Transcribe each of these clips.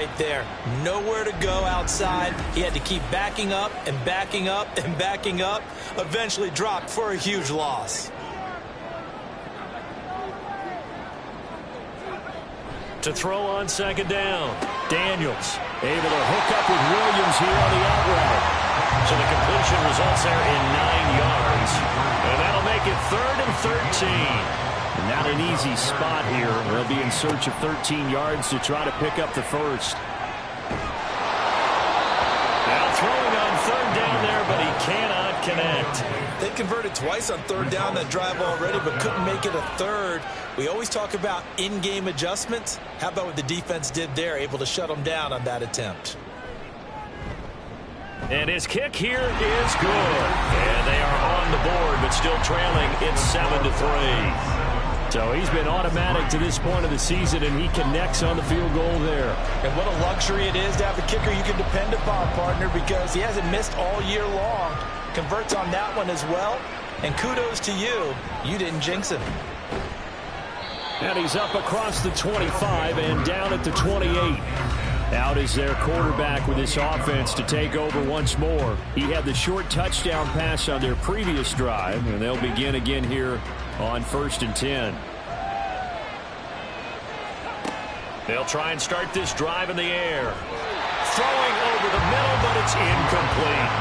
Right there, nowhere to go outside. He had to keep backing up and backing up and backing up. Eventually dropped for a huge loss. To throw on second down. Daniels able to hook up with Williams here on the out route. So the completion results there in 9 yards. And that'll make it 3rd and 13. Not an easy spot here. They'll be in search of 13 yards to try to pick up the first. Now throwing on 3rd down there, but he cannot connect. They converted twice on 3rd down that drive already, but couldn't make it a 3rd. We always talk about in-game adjustments. How about what the defense did there, able to shut them down on that attempt? And his kick here is good. And they are on the board, but still trailing. It's 7-3. So he's been automatic to this point of the season, and he connects on the field goal there. And what a luxury it is to have a kicker you can depend upon, partner, because he hasn't missed all year long. Converts on that one as well. And kudos to you. You didn't jinx him. And he's up across the 25 and down at the 28. Out is their quarterback with this offense to take over once more. He had the short touchdown pass on their previous drive, and they'll begin again here on 1st and 10. They'll try and start this drive in the air. Throwing over the middle, but it's incomplete.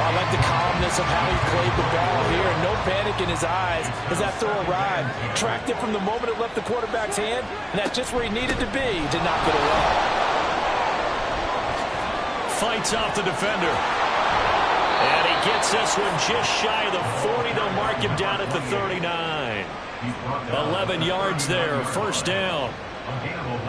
I like the calmness of how he played the ball here. No panic in his eyes as that throw arrived. Tracked it from the moment it left the quarterback's hand, and that's just where he needed to be to knock it away. Fights off the defender. And he gets this one just shy of the 40. They'll mark him down at the 39. 11 yards there, 1st down.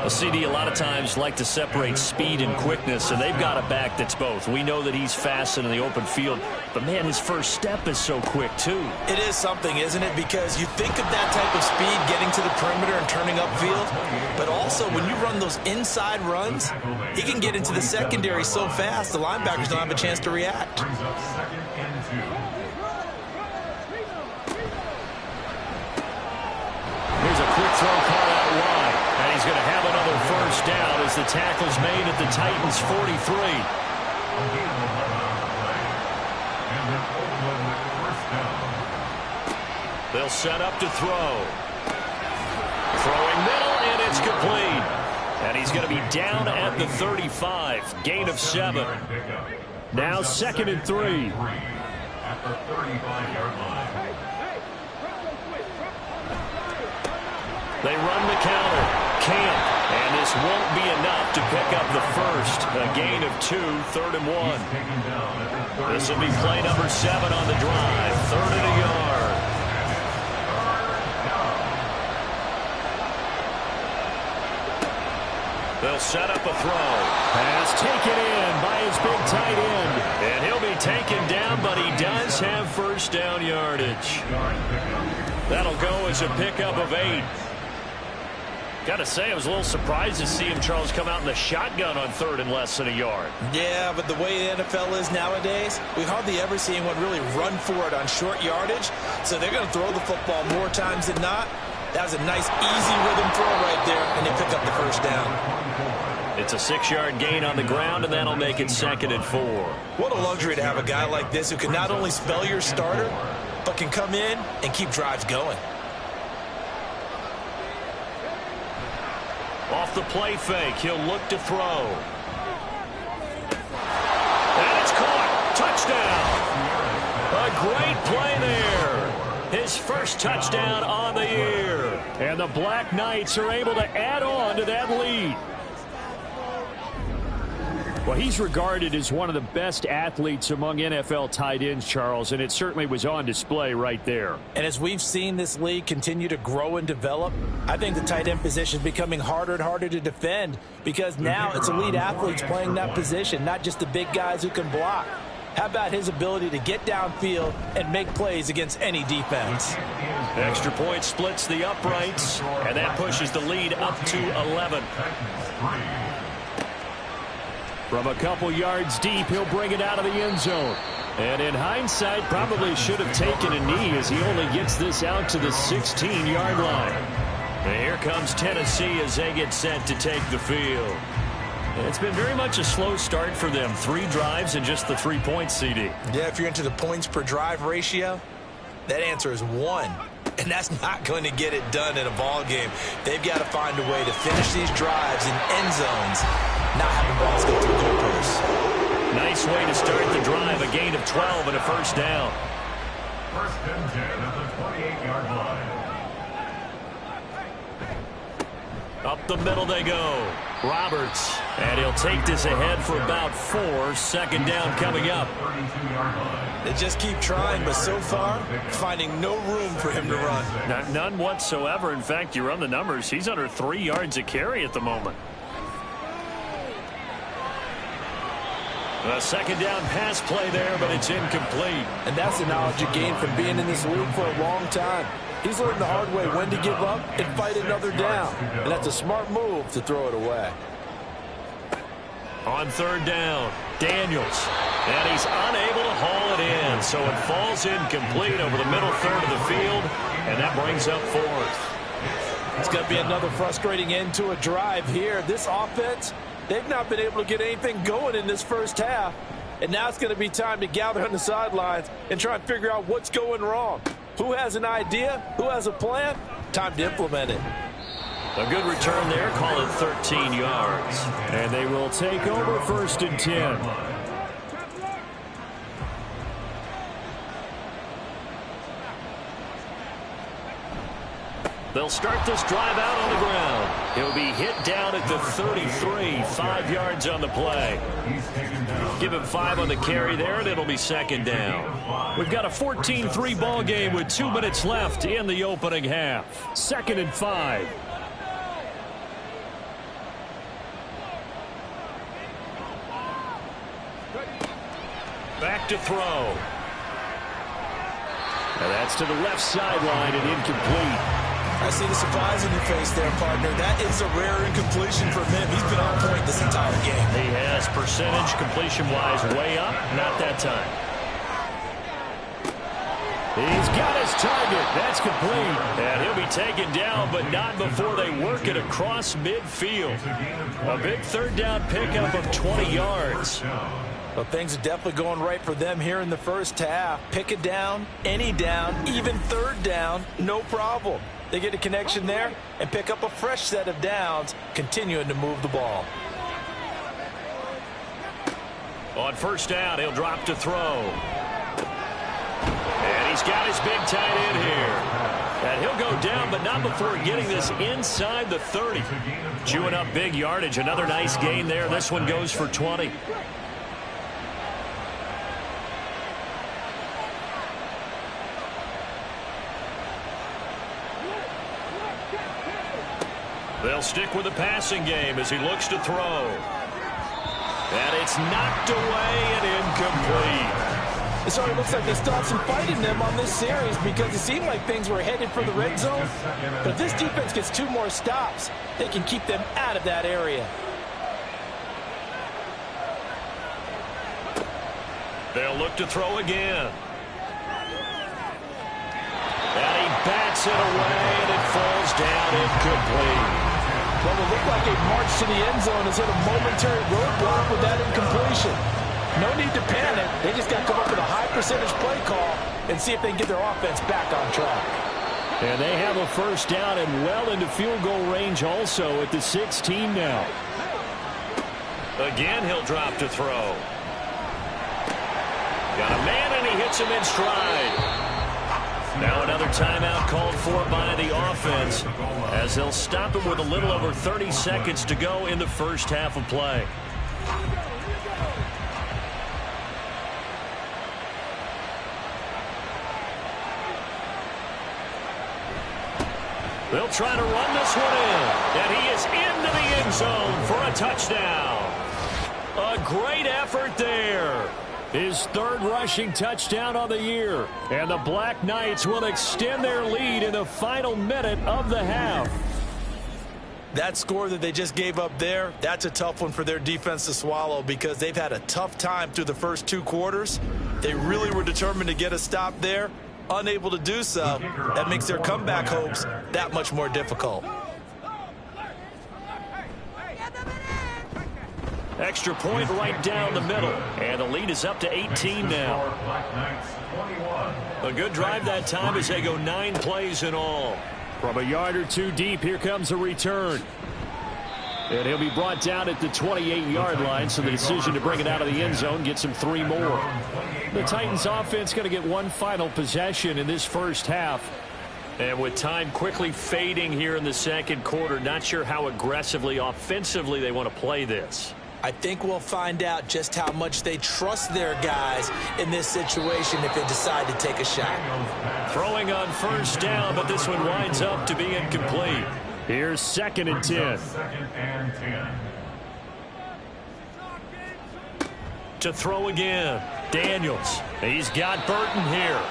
A CD a lot of times like to separate speed and quickness, and they've got a back that's both. We know that he's fast in the open field, but man, his first step is so quick too. It is something, isn't it? Because you think of that type of speed getting to the perimeter and turning upfield, but also when you run those inside runs, he can get into the secondary so fast the linebackers don't have a chance to react. Here's a quick throw caught out wide. And he's going to have another 1st down as the tackle's made at the Titans' 43. They'll set up to throw. Throwing middle, and it's complete. And he's going to be down at the 35. Gain of 7. Now 2nd and 3. At the 35-yard line. They run the counter. Camp. And this won't be enough to pick up the first. A gain of 2, 3rd and 1. This will be play number 7 on the drive. 3rd and a yard. They'll set up a throw. Pass taken in by his big tight end. And he'll be taken down, but he does have 1st down yardage. That'll go as a pickup of 8. Got to say, I was a little surprised to see him, Charles, come out in the shotgun on 3rd and less than a yard. Yeah, but the way the NFL is nowadays, we hardly ever see anyone really run for it on short yardage. So they're going to throw the football more times than not. That was a nice, easy rhythm throw right there, and they pick up the 1st down. It's a 6-yard gain on the ground, and that'll make it 2nd and 4. What a luxury to have a guy like this who can not only spell your starter, but can come in and keep drives going. Off the play fake, he'll look to throw. And it's caught. Touchdown. A great play there. His first touchdown on the year. And the Black Knights are able to add on to that lead. Well, he's regarded as one of the best athletes among NFL tight ends, Charles, and it certainly was on display right there. And as we've seen this league continue to grow and develop, I think the tight end position is becoming harder and harder to defend because now it's elite athletes playing that position, not just the big guys who can block. How about his ability to get downfield and make plays against any defense? Extra point splits the uprights, and that pushes the lead up to 11. From a couple yards deep, he'll bring it out of the end zone. And in hindsight, probably should have taken a knee as he only gets this out to the 16-yard line. And here comes Tennessee as they get set to take the field. It's been very much a slow start for them. 3 drives and just the 3 points, CD. Yeah, if you're into the points per drive ratio, that answer is 1. And that's not going to get it done in a ball game. They've got to find a way to finish these drives in end zones, not having balls go through goalposts. Nice way to start the drive. A gain of 12 and a first down. First and 10 at the 28-yard line. Up the middle they go. Roberts. And he'll take this ahead for about 4. Second down coming up. They just keep trying, but so far, finding no room for him to run. None whatsoever. In fact, you run the numbers. He's under 3 yards a carry at the moment. A second down pass play there, but it's incomplete. And that's the knowledge you gain from being in this league for a long time. He's learned the hard way when to give up and fight another down. And that's a smart move to throw it away. On third down, Daniels. And he's unable to haul it in. So it falls incomplete over the middle third of the field. And that brings up 4th. It's going to be another frustrating end to a drive here. This offense, they've not been able to get anything going in this first half. And now it's going to be time to gather on the sidelines and try and figure out what's going wrong. Who has an idea? Who has a plan? Time to implement it. A good return there. Call it 13 yards. And they will take over first and 10. They'll start this drive out on the ground. He'll be hit down at the 33, 5 yards on the play. Give him 5 on the carry there, and it'll be second down. We've got a 14-3 ball game with 2 minutes left in the opening half. Second and 5. Back to throw. Now that's to the left sideline and incomplete. I see the surprise in your face there, partner. That is a rare incompletion from him. He's been on point this entire game. He has percentage completion-wise way up. Not that time. He's got his target. That's complete. And he'll be taken down, but not before they work it across midfield. A big third down pickup of 20 yards. Well, things are definitely going right for them here in the first half. Pick a down, any down, even third down, no problem. They get a connection there and pick up a fresh set of downs, continuing to move the ball. On first down, he'll drop to throw. And he's got his big tight end here. And he'll go down, but not before getting this inside the 30. Chewing up big yardage. Another nice gain there. This one goes for 20. They'll stick with the passing game as he looks to throw. And it's knocked away and incomplete. It already looks like they still have some fight in them on this series because it seemed like things were headed for the red zone. But if this defense gets 2 more stops, they can keep them out of that area. They'll look to throw again. And he bats it away, and it falls down incomplete. Well, it looked like a march to the end zone has hit a momentary roadblock with that incompletion. No need to panic. They just got to come up with a high percentage play call and see if they can get their offense back on track. And they have a first down and well into field goal range also at the 16 now. Again, he'll drop to throw. Got a man, and he hits him in stride. Now another timeout called for by the offense as they'll stop him with a little over 30 seconds to go in the first half of play. They'll try to run this one in, and he is into the end zone for a touchdown. A great effort there. His third rushing touchdown on the year. And the Black Knights will extend their lead in the final minute of the half. That score that they just gave up there, that's a tough one for their defense to swallow because they've had a tough time through the first 2 quarters. They really were determined to get a stop there. Unable to do so, that makes their comeback hopes that much more difficult. Extra point right down the middle. And the lead is up to 18 now. A good drive that time as they go 9 plays in all. From a yard or two deep, here comes a return. And he'll be brought down at the 28-yard line, so the decision to bring it out of the end zone gets him 3 more. The Titans offense going to get one final possession in this first half. And with time quickly fading here in the second quarter, not sure how aggressively, offensively they want to play this. I think we'll find out just how much they trust their guys in this situation if they decide to take a shot. Throwing on first down, but this one winds up to be incomplete. Here's 2nd and 10. To throw again, Daniels. He's got Burton here.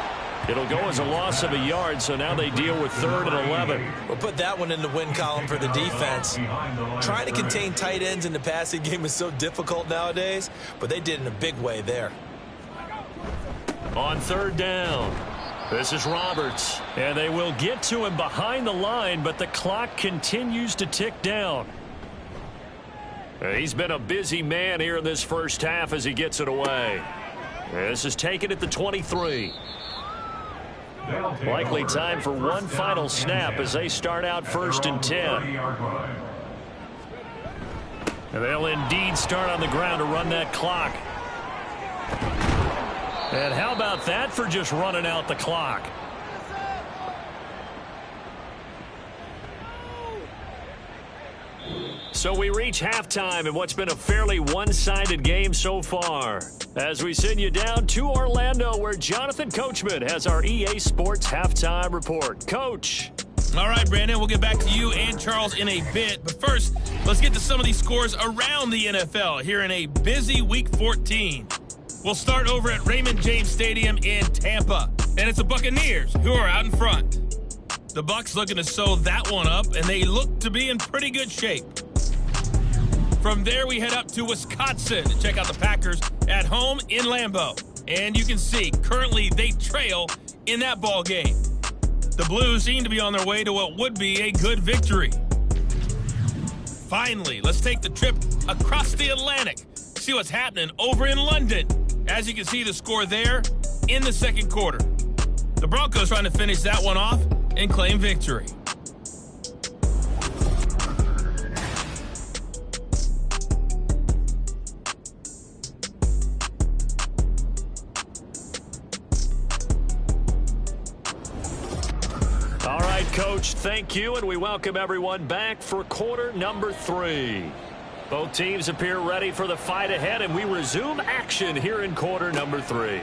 It'll go as a loss of a yard, so now they deal with 3rd and 11. We'll put that one in the win column for the defense. Trying to contain tight ends in the passing game is so difficult nowadays, but they did in a big way there. On 3rd down, this is Roberts. And they will get to him behind the line, but the clock continues to tick down. He's been a busy man here in this first half as he gets it away. This is taken at the 23. Likely time for one final snap as they start out 1st and 10. And they'll indeed start on the ground to run that clock. And how about that for just running out the clock? So we reach halftime in what's been a fairly one-sided game so far. As we send you down to Orlando, where Jonathan Coachman has our EA Sports Halftime Report. Coach. All right, Brandon, we'll get back to you and Charles in a bit. But first, let's get to some of these scores around the NFL here in a busy Week 14. We'll start over at Raymond James Stadium in Tampa. And it's the Buccaneers who are out in front. The Bucs looking to sew that one up, and they look to be in pretty good shape. From there, we head up to Wisconsin to check out the Packers at home in Lambeau. And you can see, currently, they trail in that ball game. The Blues seem to be on their way to what would be a good victory. Finally, let's take the trip across the Atlantic, see what's happening over in London. As you can see, the score there in the second quarter. The Broncos trying to finish that one off and claim victory. All right, Coach, thank you, and we welcome everyone back for quarter number 3. Both teams appear ready for the fight ahead, and we resume action here in quarter number 3.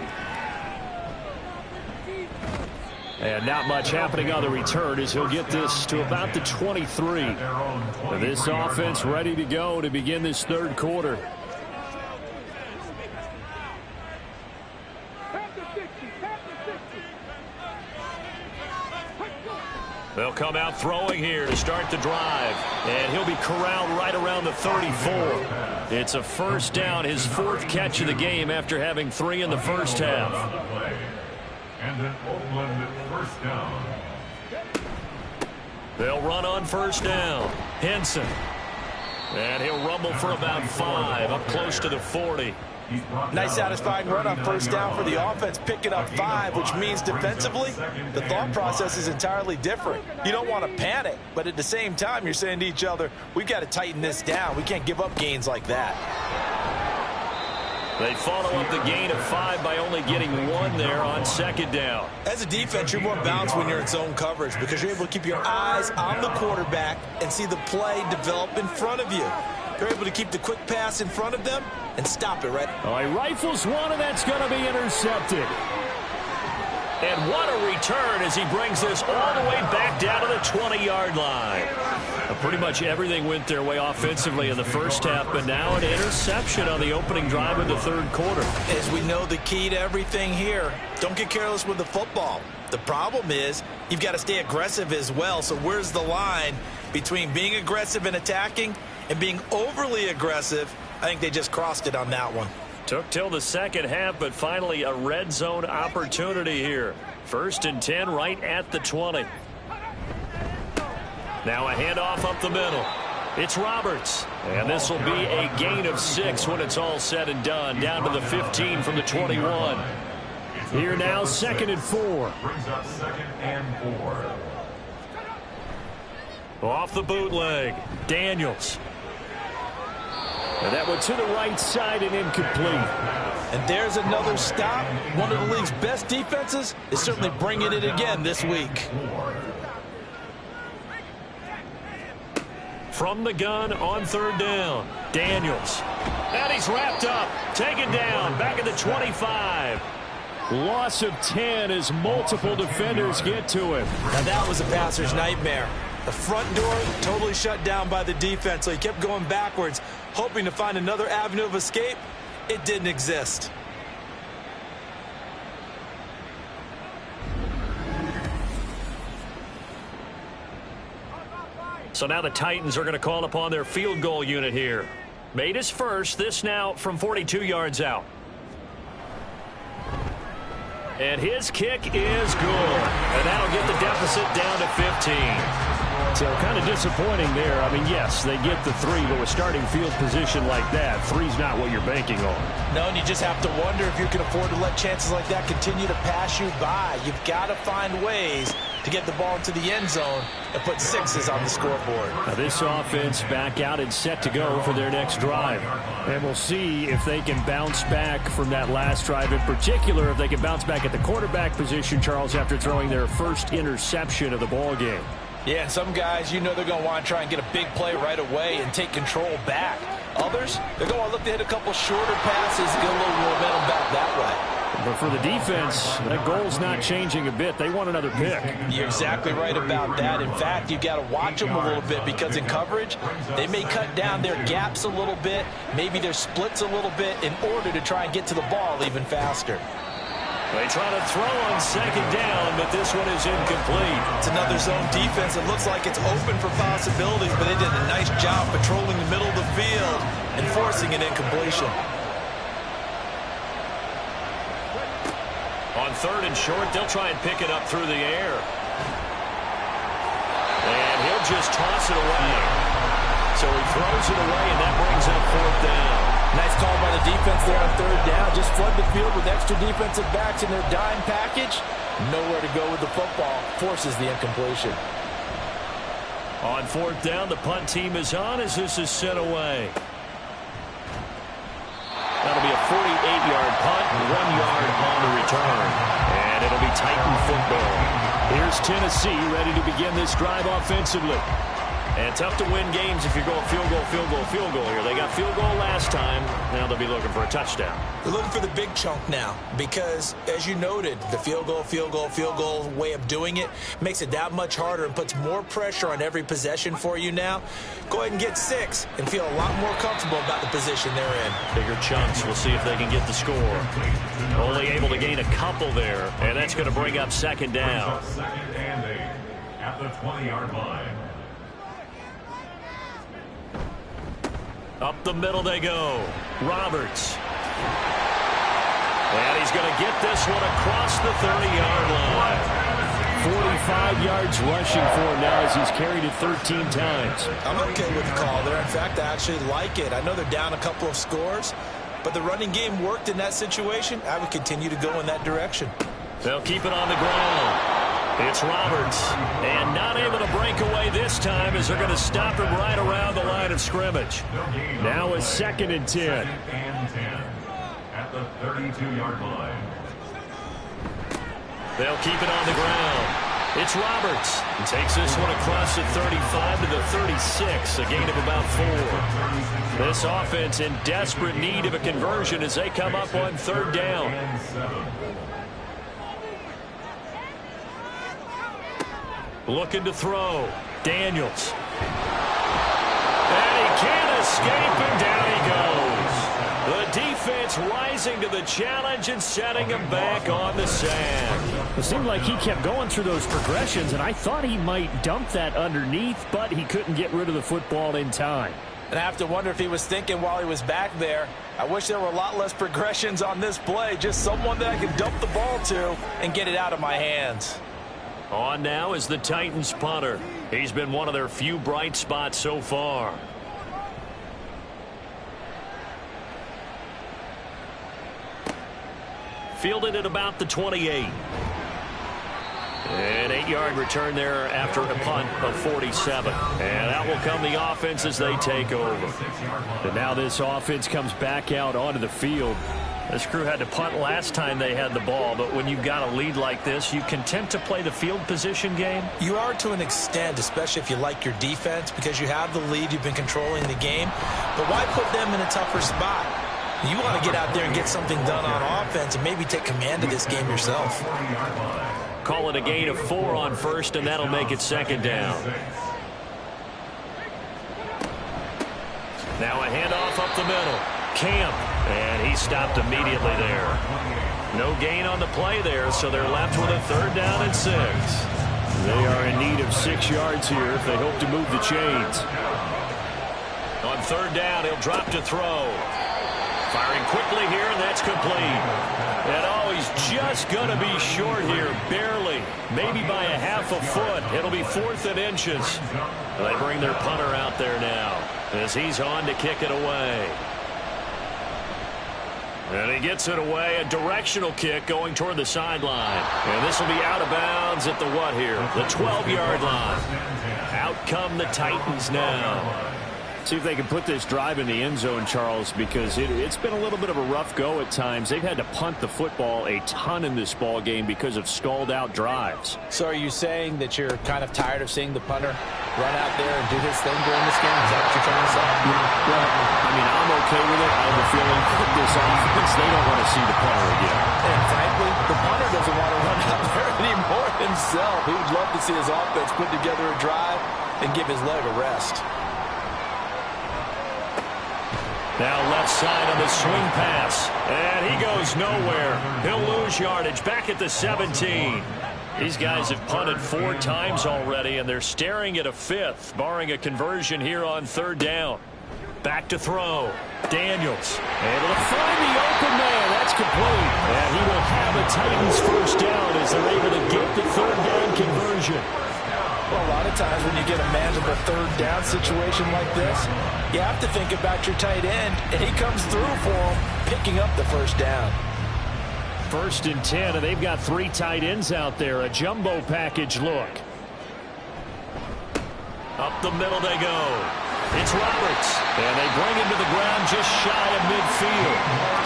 And not much happening on the return as he'll get this to about the 23. This offense ready to go to begin this third quarter. They'll come out throwing here to start the drive. And he'll be corralled right around the 34. It's a first down, his 4th catch of the game after having 3 in the first half. And an Oakland first down. They'll run on first down. Henson. And he'll rumble for about 5, up close to the 40. Nice satisfying run on first down for the offense, picking up 5, which means defensively, the thought process is entirely different. You don't want to panic, but at the same time, you're saying to each other, we've got to tighten this down. We can't give up gains like that. They follow up the gain of 5 by only getting 1 there on second down. As a defense, you're more balanced when you're in zone coverage because you're able to keep your eyes on the quarterback and see the play develop in front of you. You're able to keep the quick pass in front of them and stop it right. Oh, he rifles one, and that's going to be intercepted. And what a return as he brings this all the way back down to the 20-yard line. Pretty much everything went their way offensively in the first half, but now an interception on the opening drive of the third quarter. As we know, the key to everything here, don't get careless with the football. The problem is you've got to stay aggressive as well. So where's the line between being aggressive and attacking and being overly aggressive? I think they just crossed it on that one. Took till the second half, but finally a red zone opportunity here. 1st and 10 right at the 20. Now a handoff up the middle. It's Roberts. And this will be a gain of 6 when it's all said and done. Down to the 15 from the 21. Here now, 2nd and 4. Brings up 2nd and 4. Off the bootleg, Daniels. And that one to the right side and incomplete. And there's another stop. One of the league's best defenses is certainly bringing it again this week. From the gun on 3rd down, Daniels. And he's wrapped up, taken down, back at the 25. Loss of 10 as multiple defenders get to him. Now that was a passer's nightmare. The front door totally shut down by the defense, so he kept going backwards, hoping to find another avenue of escape. It didn't exist. So now the Titans are going to call upon their field goal unit here. Made his first, this now from 42 yards out. And his kick is good. And that'll get the deficit down to 15. So kind of disappointing there. I mean, yes, they get the 3, but with starting field position like that, 3's not what you're banking on. No, and you just have to wonder if you can afford to let chances like that continue to pass you by. You've got to find ways to get the ball into the end zone and put 6s on the scoreboard. Now this offense back out and set to go for their next drive. And we'll see if they can bounce back from that last drive. In particular, if they can bounce back at the quarterback position, Charles, after throwing their first interception of the ball game. Yeah, and some guys, you know they're going to want to try and get a big play right away and take control back. Others, they're going to look to hit a couple shorter passes, get a little momentum back that way. But for the defense, that goal's not changing a bit. They want another pick. You're exactly right about that. In fact, you've got to watch them a little bit because in coverage, they may cut down their gaps a little bit, maybe their splits a little bit in order to try and get to the ball even faster. They try to throw on 2nd down, but this one is incomplete. It's another zone defense. It looks like it's open for possibilities, but they did a nice job patrolling the middle of the field and forcing an incompletion. On 3rd and short, they'll try and pick it up through the air. And he'll just toss it away. So he throws it away, and that brings up 4th down. Nice call by the defense there on 3rd down. Just flood the field with extra defensive backs in their dime package. Nowhere to go with the football. Forces the incompletion. On 4th down, the punt team is on as this is sent away. That'll be a 48-yard punt, 1 yard on the return. And it'll be Titan football. Here's Tennessee ready to begin this drive offensively. And tough to win games if you're going field goal, field goal, field goal here. They got field goal last time. Now they'll be looking for a touchdown. They're looking for the big chunk now because, as you noted, the field goal way of doing it makes it that much harder and puts more pressure on every possession for you now. Go ahead and get 6 and feel a lot more comfortable about the position they're in. Bigger chunks. We'll see if they can get the score. Only able to gain a couple there, and that's going to bring up 2nd down. 2nd and 8 at the 20-yard line. Up the middle they go. Roberts. And he's going to get this one across the 30-yard line. 45 yards rushing for him now as he's carried it 13 times. I'm okay with the call there. In fact, I actually like it. I know they're down a couple of scores, but the running game worked in that situation. I would continue to go in that direction. They'll keep it on the ground. It's Roberts, and not able to break away this time as they're going to stop him right around the line of scrimmage. Now a 2nd and 10. 2nd and 10 at the 32-yard line. They'll keep it on the ground. It's Roberts. He takes this one across the 35 to the 36, a gain of about 4. This offense in desperate need of a conversion as they come up on 3rd down. Looking to throw. Daniels. And he can't escape, and down he goes. The defense rising to the challenge and setting him back on the sand. It seemed like he kept going through those progressions, and I thought he might dump that underneath, but he couldn't get rid of the football in time. And I have to wonder if he was thinking while he was back there, I wish there were a lot less progressions on this play, just someone that I could dump the ball to and get it out of my hands. On now is the Titans punter. He's been one of their few bright spots so far. Fielded at about the 28. An 8-yard return there after a punt of 47. And out will come the offense as they take over. And now this offense comes back out onto the field. This crew had to punt last time they had the ball, but when you've got a lead like this, you content to play the field position game? You are to an extent, especially if you like your defense, because you have the lead, you've been controlling the game. But why put them in a tougher spot? You want to get out there and get something done on offense and maybe take command of this game yourself. Call it a gain of 4 on first, and that'll make it second down. Now a handoff up the middle. Camp, and he stopped immediately there. No gain on the play there, so they're left with a 3rd down and 6. They are in need of 6 yards here if they hope to move the chains. On 3rd down, he'll drop to throw. Firing quickly here, and that's complete. And he's just going to be short here, barely. Maybe by a half a foot. It'll be 4th and inches. They bring their punter out there now as he's on to kick it away. And he gets it away, a directional kick going toward the sideline. And this will be out of bounds at the what here? The 12-yard line. Out come the Titans now. See if they can put this drive in the end zone, Charles, because it's been a little bit of a rough go at times. They've had to punt the football a ton in this ball game because of stalled-out drives. So are you saying that you're kind of tired of seeing the punter run out there and do his thing during this game? Is that what you're trying to say? Well, I mean, I'm okay with it. I have a feeling that this offense, they don't want to see the punter again. And frankly, the punter doesn't want to run out there anymore himself. He would love to see his offense put together a drive and give his leg a rest. Now left side on the swing pass. And he goes nowhere. He'll lose yardage back at the 17. These guys have punted 4 times already, and they're staring at a 5th, barring a conversion here on 3rd down. Back to throw. Daniels able to find the open man. That's complete. And he will have a Titans 1st down as they're able to get the 3rd down conversion. Well, a lot of times when you get a manageable 3rd down situation like this, you have to think about your tight end, and he comes through for him, picking up the 1st down. 1st and 10, and they've got 3 tight ends out there. A jumbo package look. Up the middle they go. It's Roberts, and they bring him to the ground just shy of midfield.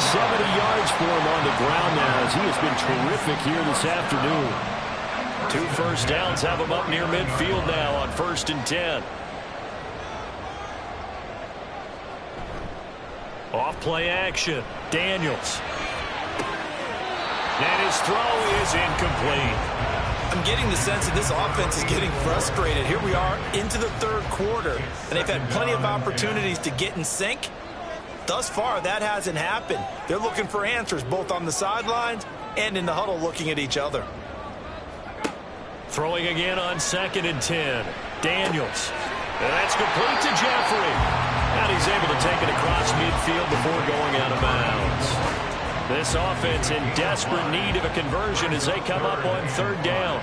70 yards for him on the ground now as he has been terrific here this afternoon. 2 first downs have him up near midfield now on 1st and 10. Off play action. Daniels. And his throw is incomplete. I'm getting the sense that this offense is getting frustrated. Here we are into the 3rd quarter, and they've had plenty of opportunities to get in sync. Thus far, that hasn't happened. They're looking for answers both on the sidelines and in the huddle looking at each other. Throwing again on 2nd and 10. Daniels. And that's complete to Jeffrey. And he's able to take it across midfield before going out of bounds. This offense in desperate need of a conversion as they come up on 3rd down.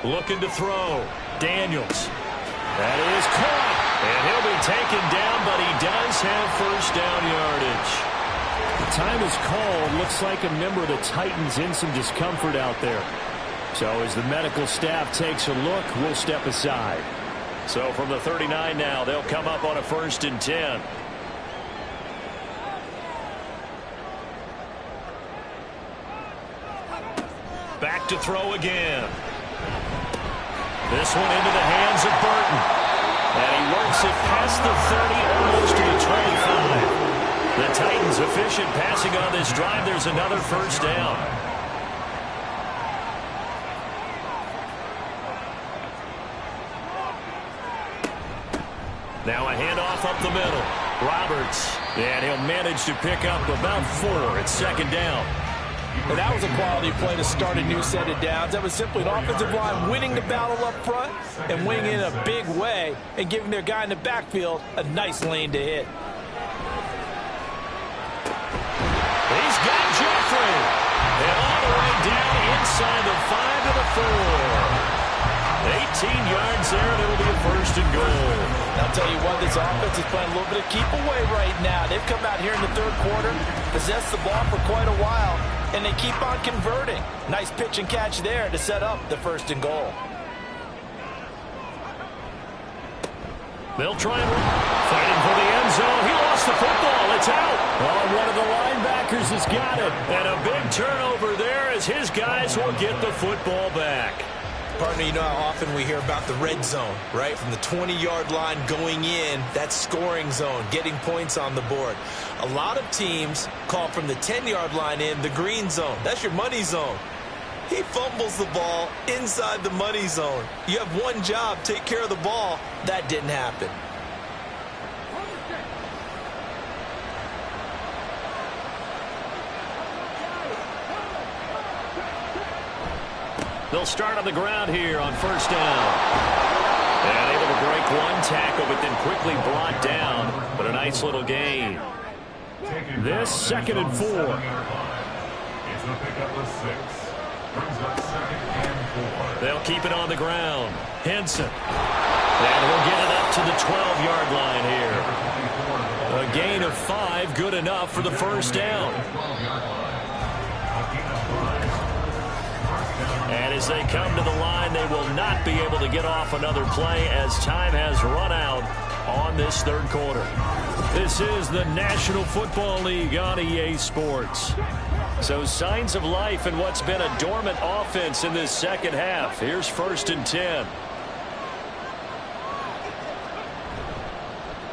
Looking to throw. Daniels. That is caught. And he'll be taken down, but he does have 1st down yardage. The time is called. Looks like a member of the Titans in some discomfort out there. So as the medical staff takes a look, we'll step aside. So from the 39 now, they'll come up on a 1st and 10. Back to throw again. This one into the hands of Burton. And he works it past the 30, almost to the 25. The Titans efficient passing on this drive. There's another 1st down. Now a handoff up the middle. Roberts. And he'll manage to pick up about 4 at 2nd down. And that was a quality play to start a new set of downs. That was simply an offensive line winning the battle up front and winning in a big way and giving their guy in the backfield a nice lane to hit. He's got Jeffrey. And all the way down inside the 5 to the 4. yards there, and it'll be a first and goal. I'll tell you what, this offense is playing a little bit of keep away right now. They've come out here in the third quarter, possessed the ball for quite a while, and they keep on converting. Nice pitch and catch there to set up the first and goal. They'll try and fighting for the end zone. He lost the football. It's out. Oh, one of the linebackers has got it. And a big turnover there as his guys will get the football back. Partner, you know how often we hear about the red zone, right? From the 20-yard line going in, that's scoring zone, getting points on the board. A lot of teams call from the 10-yard line in the green zone. That's your money zone. He fumbles the ball inside the money zone. You have one job, take care of the ball. That didn't happen. They'll start on the ground here on first down. And able to break one tackle, but then quickly brought down. But a nice little gain. This 2nd and 4. It's a pickup of 6. Brings up 2nd and 4. They'll keep it on the ground. Henson. And he'll get it up to the 12-yard line here. A gain of 5, good enough for the first down. And as they come to the line, they will not be able to get off another play as time has run out on this third quarter. This is the National Football League on EA Sports. So signs of life in what's been a dormant offense in this second half. Here's 1st and 10.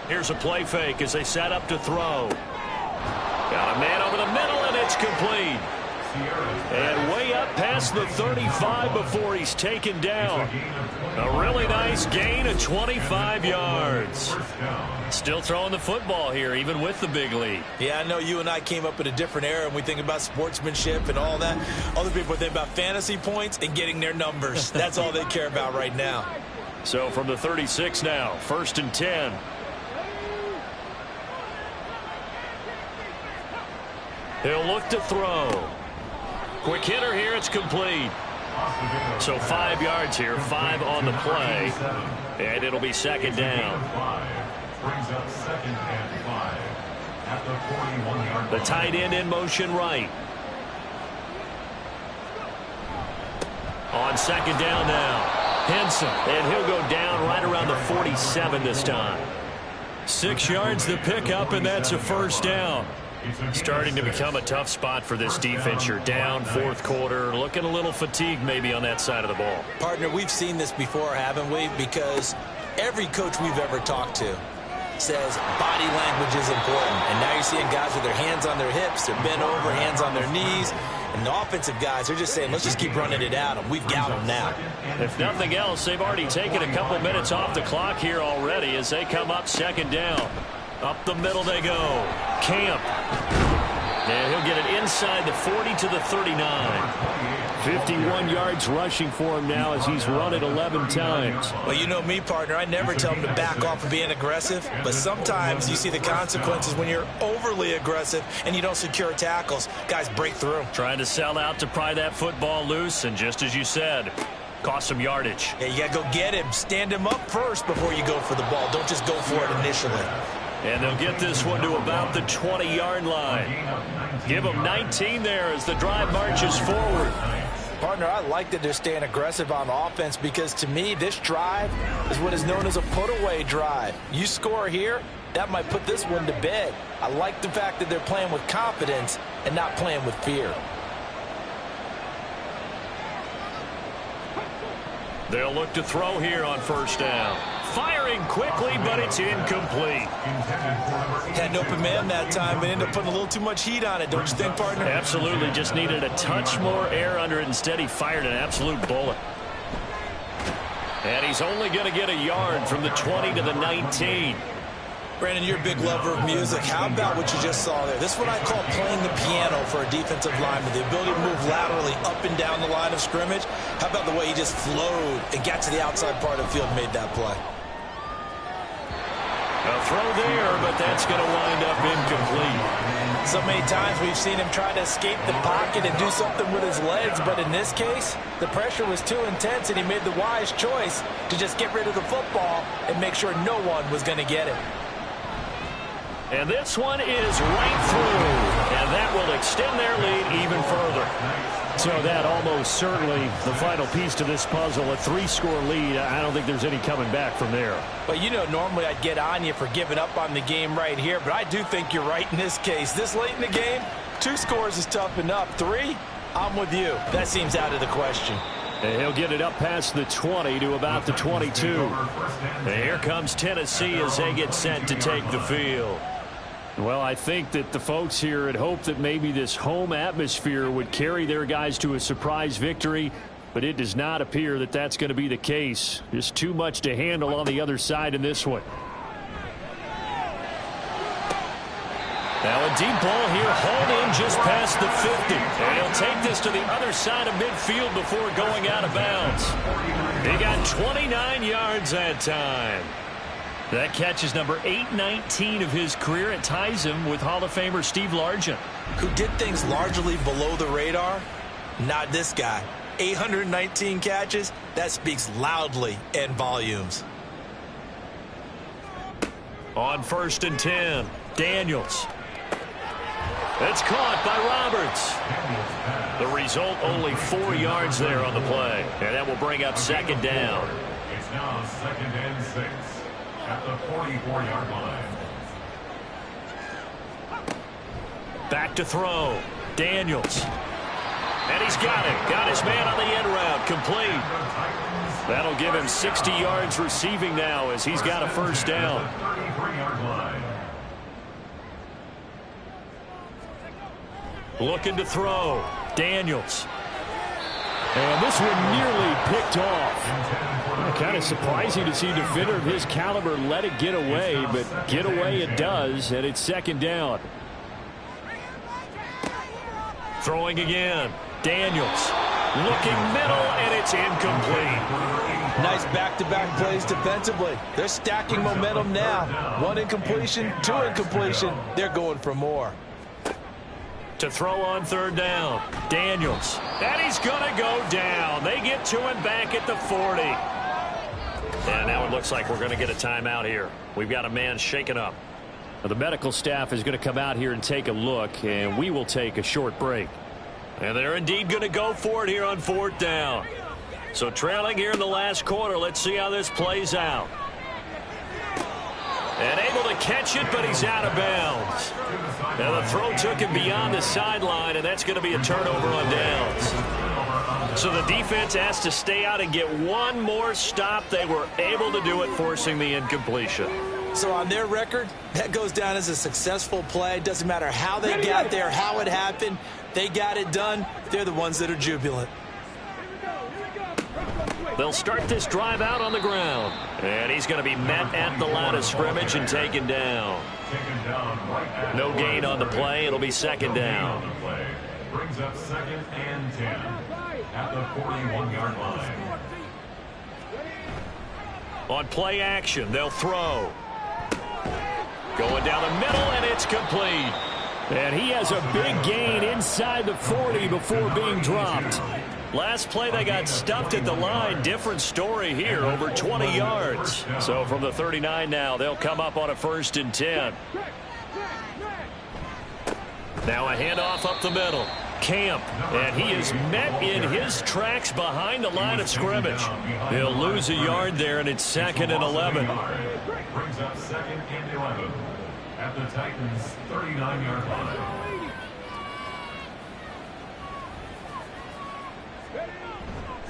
Here's a play fake as they set up to throw. Got a man over the middle, and it's complete. And way up past the 35 before he's taken down. A really nice gain of 25 yards. Still throwing the football here, even with the big lead. Yeah, I know you and I came up in a different era, and we think about sportsmanship and all that. Other people think about fantasy points and getting their numbers. That's all they care about right now. So from the 36 now, 1st and 10. He'll look to throw. Quick hitter here, it's complete. So 5 yards here, 5 on the play, and it'll be 2nd down. Brings up 2nd and 5 at the 41-yard line. The tight end in motion right. On 2nd down now, Henson, and he'll go down right around the 47 this time. 6 yards the pickup, and that's a first down. Starting to become a tough spot for this defense. You're down 4th quarter, looking a little fatigued maybe on that side of the ball. Partner, we've seen this before, haven't we? Because every coach we've ever talked to says body language is important. And now you're seeing guys with their hands on their hips, they're bent over, hands on their knees. And the offensive guys are just saying, let's just keep running it at them. We've got them now. If nothing else, they've already taken a couple minutes off the clock here already as they come up 2nd down. Up the middle they go. Camp. And he'll get it inside the 40 to the 39. 51 yards rushing for him now as he's run it 11 times. Well, you know me, partner. I never tell him to back off of being aggressive. But sometimes you see the consequences when you're overly aggressive and you don't secure tackles. Guys break through. Trying to sell out to pry that football loose. And just as you said, cost some yardage. Yeah, you got to go get him. Stand him up first before you go for the ball. Don't just go for it initially. And they'll get this one to about the 20-yard line. Give them 19 there as the drive marches forward. Partner, I like that they're staying aggressive on offense because to me, this drive is what is known as a put-away drive. You score here, that might put this one to bed. I like the fact that they're playing with confidence and not playing with fear. They'll look to throw here on 1st down. Firing quickly, but it's incomplete. Had an open man that time, but ended up putting a little too much heat on it, don't you think, partner? Absolutely. Just needed a touch more air under it. Instead, he fired an absolute bullet. And he's only going to get a yard from the 20 to the 19. Brandon, you're a big lover of music. How about what you just saw there? This is what I call playing the piano for a defensive lineman. The ability to move laterally up and down the line of scrimmage. How about the way he just flowed and got to the outside part of the field and made that play? A throw there, but that's going to wind up incomplete. So many times we've seen him try to escape the pocket and do something with his legs, but in this case, the pressure was too intense and he made the wise choice to just get rid of the football and make sure no one was going to get it. And this one is right through, and that will extend their lead even further. So that almost certainly the final piece to this puzzle, a 3-score lead. I don't think there's any coming back from there. But you know, normally I'd get on you for giving up on the game right here, but I do think you're right in this case. This late in the game, 2 scores is tough enough. 3, I'm with you. That seems out of the question. And he'll get it up past the 20 to about the 22. And here comes Tennessee as they get set to take the field. Well, I think that the folks here had hoped that maybe this home atmosphere would carry their guys to a surprise victory, but it does not appear that that's going to be the case. Just too much to handle on the other side in this one. Now a deep ball here, hauled in just past the 50. And he'll take this to the other side of midfield before going out of bounds. He got 29 yards that time. That catch is number 819 of his career. It ties him with Hall of Famer Steve Largent. Who did things largely below the radar? Not this guy. 819 catches, that speaks loudly in volumes. On 1st and 10, Daniels. It's caught by Roberts. The result, only 4 yards there on the play. And that will bring up 2nd down. It's now 2nd and 6 at the 44-yard line. Back to throw. Daniels. And he's got it. Got his man on the end route. Complete. That'll give him 60 yards receiving now as he's got a 1st down. 33-yard line. Looking to throw. Daniels. And this one nearly picked off. Kind of surprising to see a defender of his caliber let it get away, but get away it does, and it's 2nd down. Throwing again. Daniels. Looking middle, and it's incomplete. Nice back-to-back plays defensively. They're stacking momentum now. 1 incompletion, 2 incompletion. They're going for more. To throw on 3rd down. Daniels. And he's going to go down. They get to him back at the 40. And now it looks like we're going to get a timeout here. We've got a man shaken up. The medical staff is going to come out here and take a look, and we will take a short break. And they're indeed going to go for it here on 4th down. So trailing here in the last quarter. Let's see how this plays out. And able to catch it, but he's out of bounds. Now the throw took him beyond the sideline, and that's going to be a turnover on downs. So the defense has to stay out and get one more stop. They were able to do it, forcing the incompletion. So on their record, that goes down as a successful play. Doesn't matter how they got there, how it happened. They got it done. They're the ones that are jubilant. They'll start this drive out on the ground. And he's going to be met at the line of scrimmage and taken down. No gain on the play. It'll be 2nd down. Brings up 2nd and 10 at the 41-yard line. On play action, they'll throw. Going down the middle, and it's complete. And he has a big gain inside the 40 before being dropped. Last play, they got stuffed at the line. Different story here, over 20 yards. So from the 39 now, they'll come up on a 1st and 10. Now a handoff up the middle. Camp, and he is met in his tracks behind the line of scrimmage. He'll lose a yard there, and it's 2nd and 11. Brings up 2nd and 11 at the Titans' 39-yard line.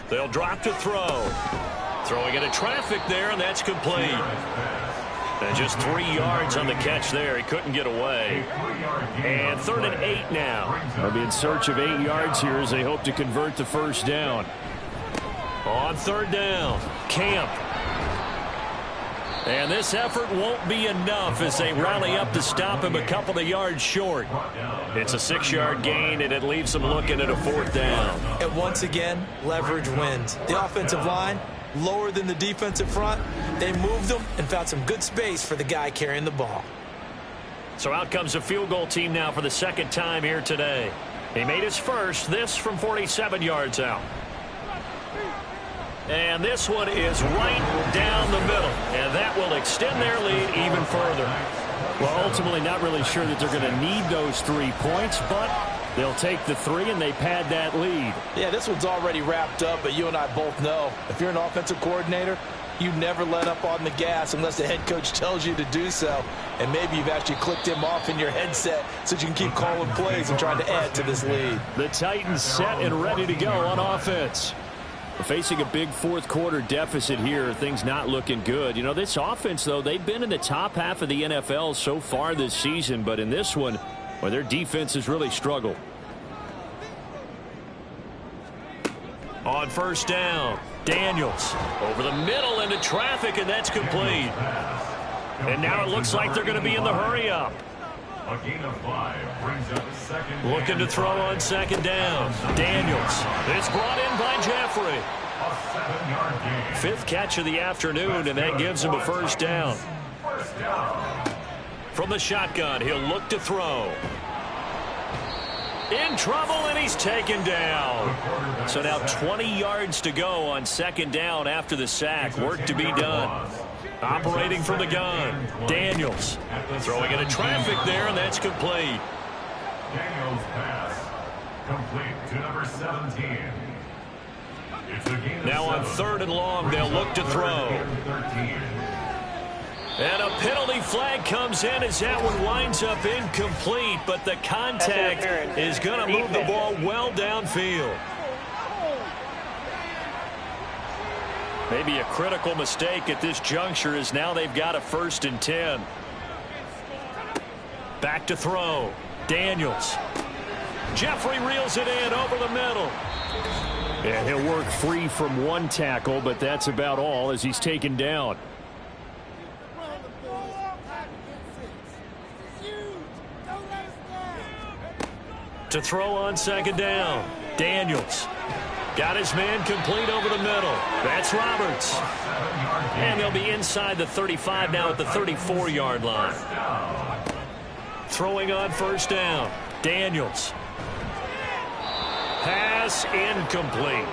They'll drop to throw. Throwing into traffic there, and that's complete. And just 3 yards on the catch there. He couldn't get away. And 3rd and 8 now. They'll be in search of 8 yards here as they hope to convert the 1st down. On 3rd down, Camp. And this effort won't be enough as they rally up to stop him a couple of yards short. It's a 6-yard gain, and it leaves them looking at a 4th down. And once again, leverage wins. The offensive line, lower than the defensive front. They moved them and found some good space for the guy carrying the ball. So out comes a field goal team now for the second time here today. He made his first, this from 47 yards out. And this one is right down the middle. And that will extend their lead even further. Well, ultimately not really sure that they're going to need those 3 points, but they'll take the 3 and they pad that lead. Yeah, this one's already wrapped up, but you and I both know if you're an offensive coordinator, you never let up on the gas unless the head coach tells you to do so. And maybe you've actually clicked him off in your headset so you can keep calling plays and trying to add to this lead. The Titans set and ready to go on offense. Facing a big fourth quarter deficit here, things not looking good. You know, this offense, though, they've been in the top half of the NFL so far this season, but in this one, well, their defense has really struggled. On first down, Daniels over the middle into traffic, and that's complete. And now it looks like they're going to be in the hurry up. A gain of 5 brings up second. Looking to throw on second down. Daniels. It's brought in by Jeffrey. A 7-yard gain. 5th catch of the afternoon, and that gives him a first down. First down. From the shotgun, he'll look to throw. In trouble, and he's taken down. So now 20 yards to go on second down after the sack. Work to be done. Operating from the gun, Daniels. Throwing into traffic there, and that's complete. Daniels pass. Complete to number 17. It's a gain of Now on 7. 3rd and long, they'll look to throw. 13. And a penalty flag comes in as that one winds up incomplete, but the contact is going to move the ball well downfield. Maybe a critical mistake at this juncture is now they've got a 1st and 10. Back to throw. Daniels. Jeffrey reels it in over the middle. And he'll work free from one tackle, but that's about all as he's taken down. To throw on second down. Daniels. Got his man complete over the middle. That's Roberts. And they'll be inside the 35 now at the 34-yard line. Throwing on first down. Daniels. Pass incomplete.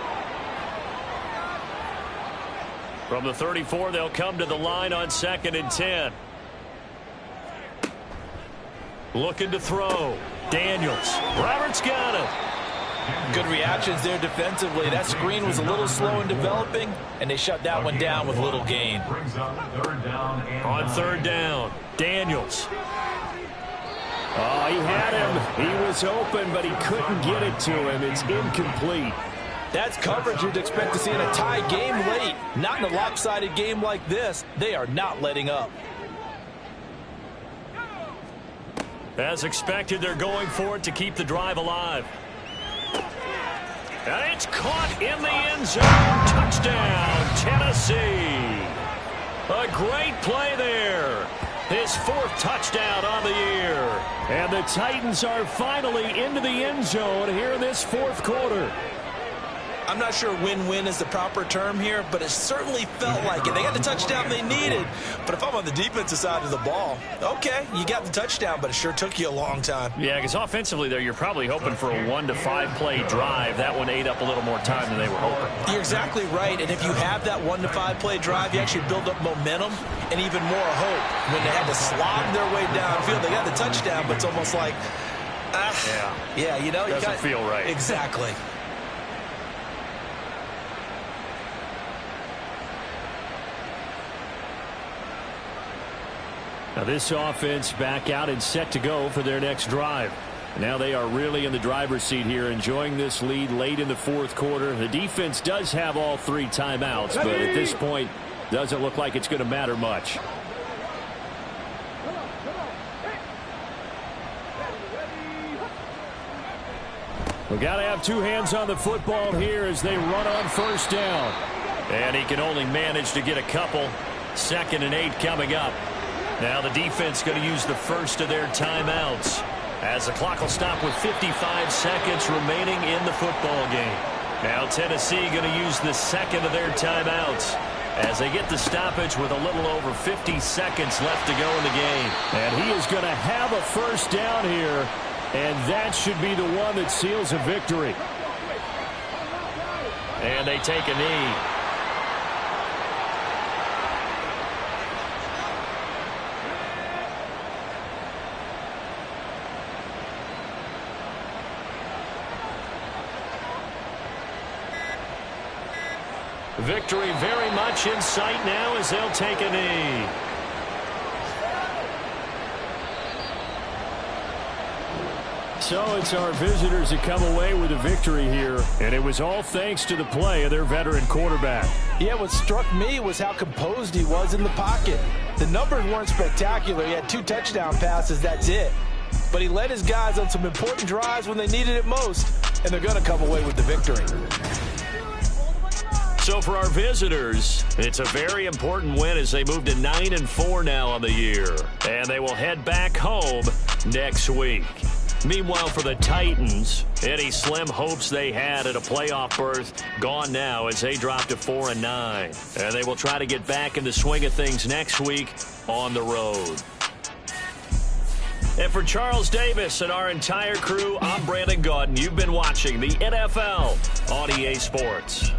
From the 34, they'll come to the line on 2nd and 10. Looking to throw. Daniels. Roberts got it. Good reactions there defensively. That screen was a little slow in developing, and they shut that one down with little gain. On 3rd down, Daniels. Oh, he had him. He was open, but he couldn't get it to him. It's incomplete. That's coverage you'd expect to see in a tie game late. Not in a lopsided game like this. They are not letting up. As expected, they're going for it to keep the drive alive. And it's caught in the end zone. Touchdown, Tennessee. A great play there. His 4th touchdown on the year. And the Titans are finally into the end zone here in this 4th quarter. I'm not sure win-win is the proper term here, but it certainly felt like it. They got the touchdown they needed, but if I'm on the defensive side of the ball, okay, you got the touchdown, but it sure took you a long time. Yeah, because offensively, there, you're probably hoping for a 1 to 5 play drive. That one ate up a little more time than they were hoping. You're exactly right, and if you have that 1 to 5 play drive, you actually build up momentum and even more hope. When they had to slog their way downfield, they got the touchdown, but it's almost like, yeah, you know, doesn't feel right. Exactly. Now this offense back out and set to go for their next drive. Now they are really in the driver's seat here, enjoying this lead late in the 4th quarter. The defense does have all 3 timeouts, but at this point, doesn't look like it's going to matter much. We got to have 2 hands on the football here as they run on first down. And he can only manage to get a couple. 2nd and 8 coming up. Now the defense going to use the first of their timeouts as the clock will stop with 55 seconds remaining in the football game. Now Tennessee going to use the 2nd of their timeouts. as they get the stoppage with a little over 50 seconds left to go in the game. And he is going to have a first down here, and that should be the one that seals a victory. And they take a knee. Victory very much in sight now as they'll take a knee. So it's our visitors that come away with a victory here, and it was all thanks to the play of their veteran quarterback. Yeah, what struck me was how composed he was in the pocket. The numbers weren't spectacular. He had 2 touchdown passes, that's it. But he led his guys on some important drives when they needed it most, and they're going to come away with the victory. So for our visitors, it's a very important win as they move to 9-4 now on the year. And they will head back home next week. Meanwhile, for the Titans, any slim hopes they had at a playoff berth gone now as they drop to 4-9. And they will try to get back in the swing of things next week on the road. And for Charles Davis and our entire crew, I'm Brandon Gaudin. You've been watching the NFL on EA Sports.